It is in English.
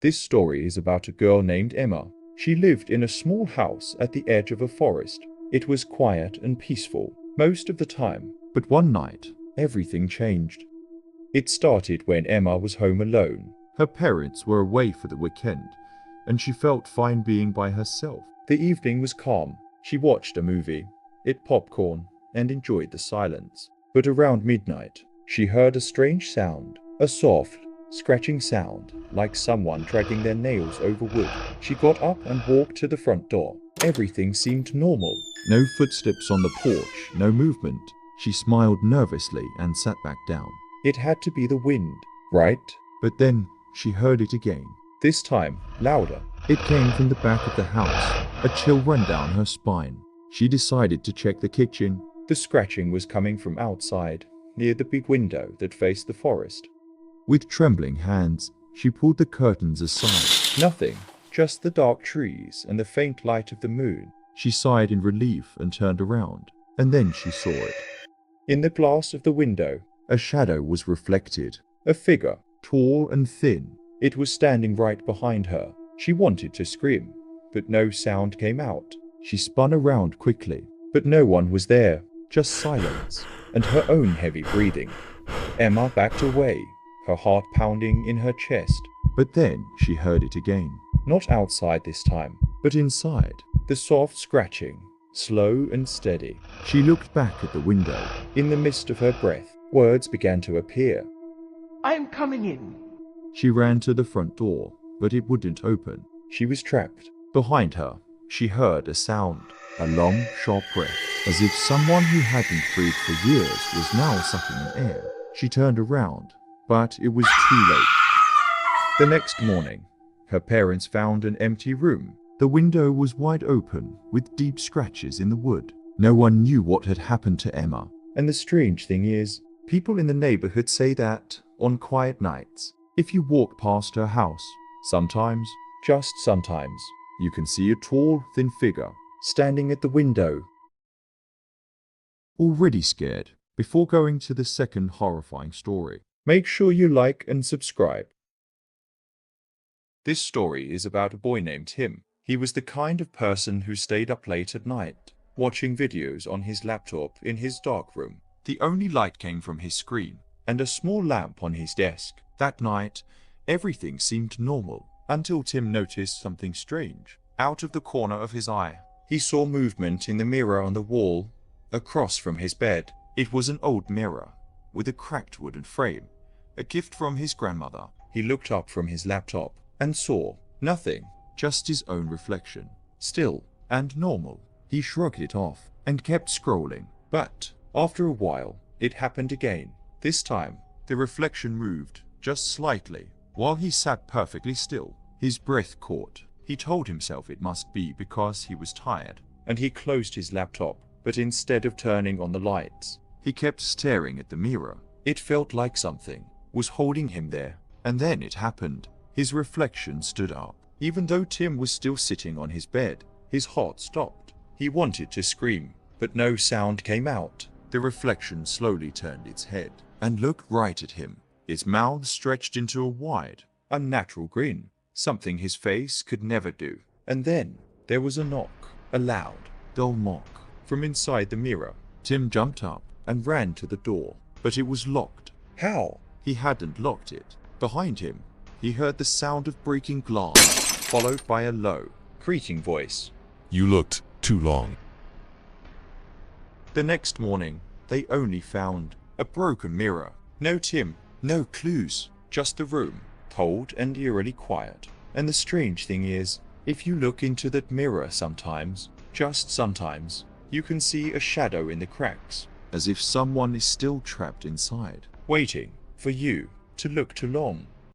This story is about a girl named Emma. She lived in a small house at the edge of a forest. It was quiet and peaceful most of the time, but one night, everything changed. It started when Emma was home alone. Her parents were away for the weekend, and she felt fine being by herself. The evening was calm. She watched a movie, ate popcorn, and enjoyed the silence. But around midnight, she heard a strange sound, a soft, scratching sound, like someone dragging their nails over wood. She got up and walked to the front door. Everything seemed normal. No footsteps on the porch, no movement. She smiled nervously and sat back down. It had to be the wind, right? But then, she heard it again. This time, louder. It came from the back of the house. A chill ran down her spine. She decided to check the kitchen. The scratching was coming from outside, near the big window that faced the forest. With trembling hands, she pulled the curtains aside. Nothing, just the dark trees and the faint light of the moon. She sighed in relief and turned around, and then she saw it. In the glass of the window, a shadow was reflected. A figure, tall and thin. It was standing right behind her. She wanted to scream, but no sound came out. She spun around quickly, but no one was there, just silence and her own heavy breathing. Emma backed away, her heart pounding in her chest. But then she heard it again. Not outside this time, but inside. The soft scratching, slow and steady. She looked back at the window. In the midst of her breath, words began to appear. I'm coming in. She ran to the front door, but it wouldn't open. She was trapped. Behind her, she heard a sound, a long, sharp breath, as if someone who hadn't breathed for years was now sucking in air. She turned around, but it was too late. The next morning, her parents found an empty room. The window was wide open, with deep scratches in the wood. No one knew what had happened to Emma. And the strange thing is, people in the neighborhood say that, on quiet nights, if you walk past her house, sometimes, just sometimes, you can see a tall, thin figure standing at the window. Already scared? Before going to the second horrifying story, make sure you like and subscribe. This story is about a boy named Tim. He was the kind of person who stayed up late at night, watching videos on his laptop in his dark room. The only light came from his screen and a small lamp on his desk. That night, everything seemed normal until Tim noticed something strange. Out of the corner of his eye, he saw movement in the mirror on the wall across from his bed. It was an old mirror with a cracked wooden frame, a gift from his grandmother. He looked up from his laptop and saw nothing, just his own reflection, still and normal. He shrugged it off and kept scrolling. But after a while, it happened again. This time, the reflection moved just slightly. While he sat perfectly still, his breath caught. He told himself it must be because he was tired, and he closed his laptop. But instead of turning on the lights, he kept staring at the mirror. It felt like something was holding him there. And then it happened. His reflection stood up. Even though Tim was still sitting on his bed, his heart stopped. He wanted to scream, but no sound came out. The reflection slowly turned its head and looked right at him. Its mouth stretched into a wide, unnatural grin, something his face could never do. And then there was a knock, a loud, dull knock from inside the mirror. Tim jumped up and ran to the door, but it was locked. How? He hadn't locked it. Behind him, he heard the sound of breaking glass, followed by a low, creaking voice. You looked too long. The next morning, they only found a broken mirror. No Tim, no clues, just the room, cold and eerily quiet. And the strange thing is, if you look into that mirror sometimes, just sometimes, you can see a shadow in the cracks, as if someone is still trapped inside, waiting for you to look too long.